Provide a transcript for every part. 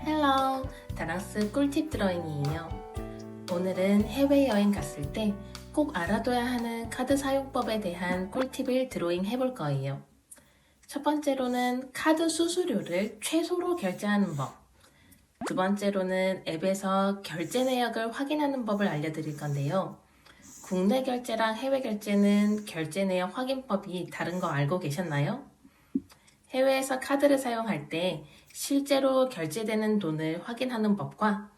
헬로! 다랑스 꿀팁 드로잉이에요. 오늘은 해외여행 갔을 때 꼭 알아둬야 하는 카드 사용법에 대한 꿀팁을 드로잉 해볼 거예요. 첫 번째로는 카드 수수료를 최소로 결제하는 법. 두 번째로는 앱에서 결제 내역을 확인하는 법을 알려드릴 건데요. 국내 결제랑 해외 결제는 결제 내역 확인법이 다른 거 알고 계셨나요? 해외에서 카드를 사용할 때 실제로 결제되는 돈을 확인하는 법과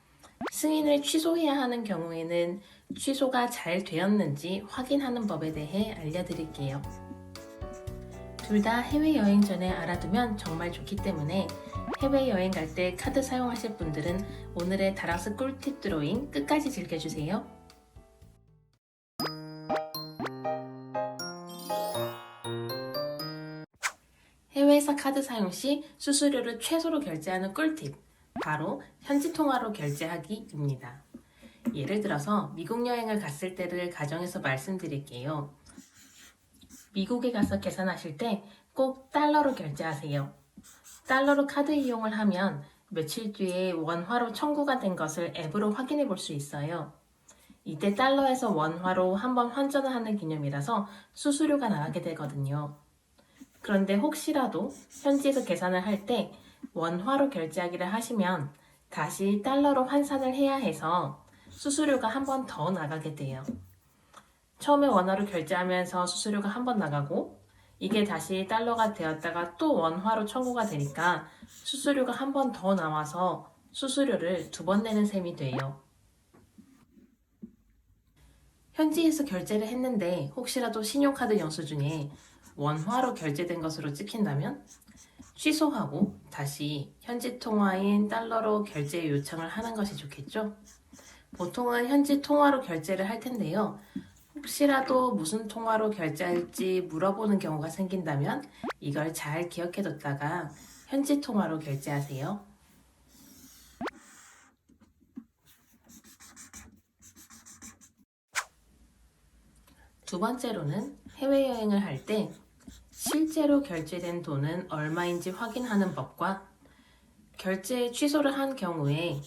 승인을 취소해야 하는 경우에는 취소가 잘 되었는지 확인하는 법에 대해 알려드릴게요. 둘 다 해외여행 전에 알아두면 정말 좋기 때문에 해외여행 갈 때 카드 사용하실 분들은 오늘의 다랑스 꿀팁 드로잉 끝까지 즐겨주세요. 해외에서 카드 사용 시 수수료를 최소로 결제하는 꿀팁, 바로 현지 통화로 결제하기입니다. 예를 들어서 미국 여행을 갔을 때를 가정해서 말씀드릴게요. 미국에 가서 계산하실 때 꼭 달러로 결제하세요. 달러로 카드 이용을 하면 며칠 뒤에 원화로 청구가 된 것을 앱으로 확인해 볼 수 있어요. 이때 달러에서 원화로 한번 환전을 하는 개념이라서 수수료가 나가게 되거든요. 그런데 혹시라도 현지에서 계산을 할 때 원화로 결제하기를 하시면 다시 달러로 환산을 해야 해서 수수료가 한 번 더 나가게 돼요. 처음에 원화로 결제하면서 수수료가 한 번 나가고 이게 다시 달러가 되었다가 또 원화로 청구가 되니까 수수료가 한 번 더 나와서 수수료를 두 번 내는 셈이 돼요. 현지에서 결제를 했는데 혹시라도 신용카드 영수증에 원화로 결제된 것으로 찍힌다면 취소하고 다시 현지 통화인 달러로 결제 요청을 하는 것이 좋겠죠? 보통은 현지 통화로 결제를 할 텐데요. 혹시라도 무슨 통화로 결제할지 물어보는 경우가 생긴다면 이걸 잘 기억해뒀다가 현지 통화로 결제하세요. 두 번째로는 해외여행을 할 때 실제로 결제된 돈은 얼마인지 확인하는 법과 결제 취소를 한 경우에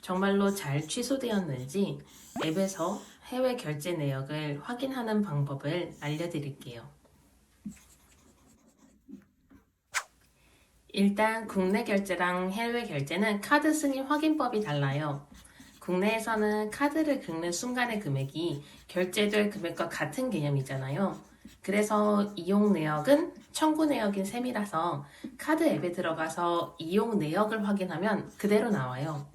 정말로 잘 취소되었는지 앱에서 해외 결제 내역을 확인하는 방법을 알려드릴게요. 일단 국내 결제랑 해외 결제는 카드 승인 확인법이 달라요. 국내에서는 카드를 긁는 순간의 금액이 결제될 금액과 같은 개념이잖아요. 그래서 이용 내역은 청구 내역인 셈이라서 카드 앱에 들어가서 이용 내역을 확인하면 그대로 나와요.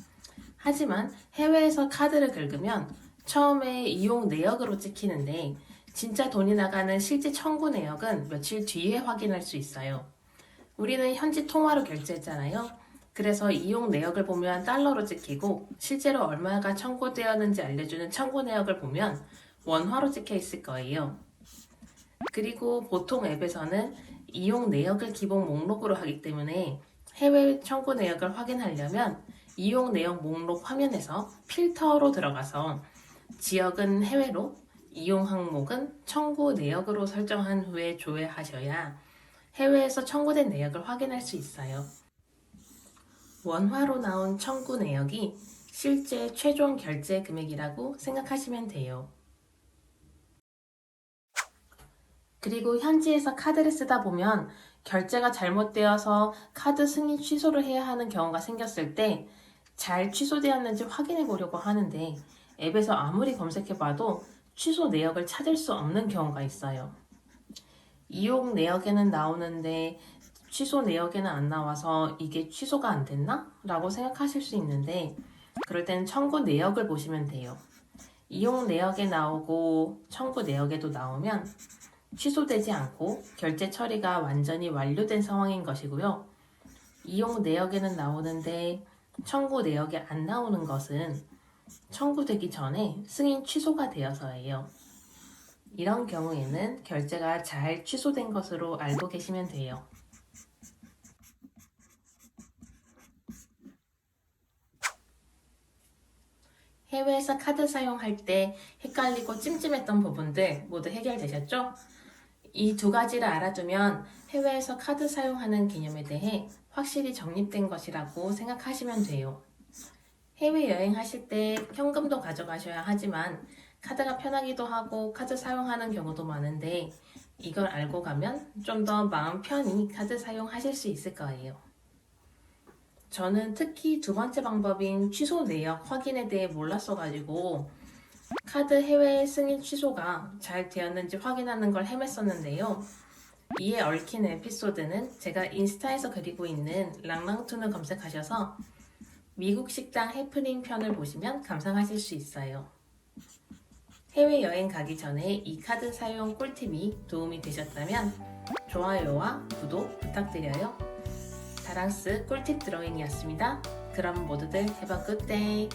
하지만 해외에서 카드를 긁으면 처음에 이용 내역으로 찍히는데 진짜 돈이 나가는 실제 청구 내역은 며칠 뒤에 확인할 수 있어요. 우리는 현지 통화로 결제했잖아요. 그래서 이용 내역을 보면 달러로 찍히고 실제로 얼마가 청구되었는지 알려주는 청구 내역을 보면 원화로 찍혀 있을 거예요. 그리고 보통 앱에서는 이용 내역을 기본 목록으로 하기 때문에 해외 청구 내역을 확인하려면 이용 내역 목록 화면에서 필터로 들어가서 지역은 해외로, 이용 항목은 청구 내역으로 설정한 후에 조회하셔야 해외에서 청구된 내역을 확인할 수 있어요. 원화로 나온 청구 내역이 실제 최종 결제 금액이라고 생각하시면 돼요. 그리고 현지에서 카드를 쓰다 보면 결제가 잘못되어서 카드 승인 취소를 해야 하는 경우가 생겼을 때 잘 취소되었는지 확인해 보려고 하는데 앱에서 아무리 검색해봐도 취소 내역을 찾을 수 없는 경우가 있어요. 이용 내역에는 나오는데 취소 내역에는 안 나와서 이게 취소가 안 됐나? 라고 생각하실 수 있는데 그럴 때는 청구 내역을 보시면 돼요. 이용 내역에 나오고 청구 내역에도 나오면 취소되지 않고 결제 처리가 완전히 완료된 상황인 것이고요. 이용 내역에는 나오는데 청구 내역에 안 나오는 것은 청구되기 전에 승인 취소가 되어서예요. 이런 경우에는 결제가 잘 취소된 것으로 알고 계시면 돼요. 해외에서 카드 사용할 때 헷갈리고 찜찜했던 부분들 모두 해결되셨죠? 이 두 가지를 알아두면 해외에서 카드 사용하는 개념에 대해 확실히 정립된 것이라고 생각하시면 돼요. 해외여행 하실 때 현금도 가져가셔야 하지만 카드가 편하기도 하고 카드 사용하는 경우도 많은데 이걸 알고 가면 좀 더 마음 편히 카드 사용하실 수 있을 거예요. 저는 특히 두 번째 방법인 취소 내역 확인에 대해 몰랐어가지고 카드 해외 승인 취소가 잘 되었는지 확인하는 걸 헤맸었는데요. 이에 얽힌 에피소드는 제가 인스타에서 그리고 있는 랑랑툰을 검색하셔서 미국 식당 해프닝 편을 보시면 감상하실 수 있어요. 해외여행 가기 전에 이 카드 사용 꿀팁이 도움이 되셨다면 좋아요와 구독 부탁드려요. 다랑스 꿀팁 드로잉이었습니다. 그럼 모두들 have a good day.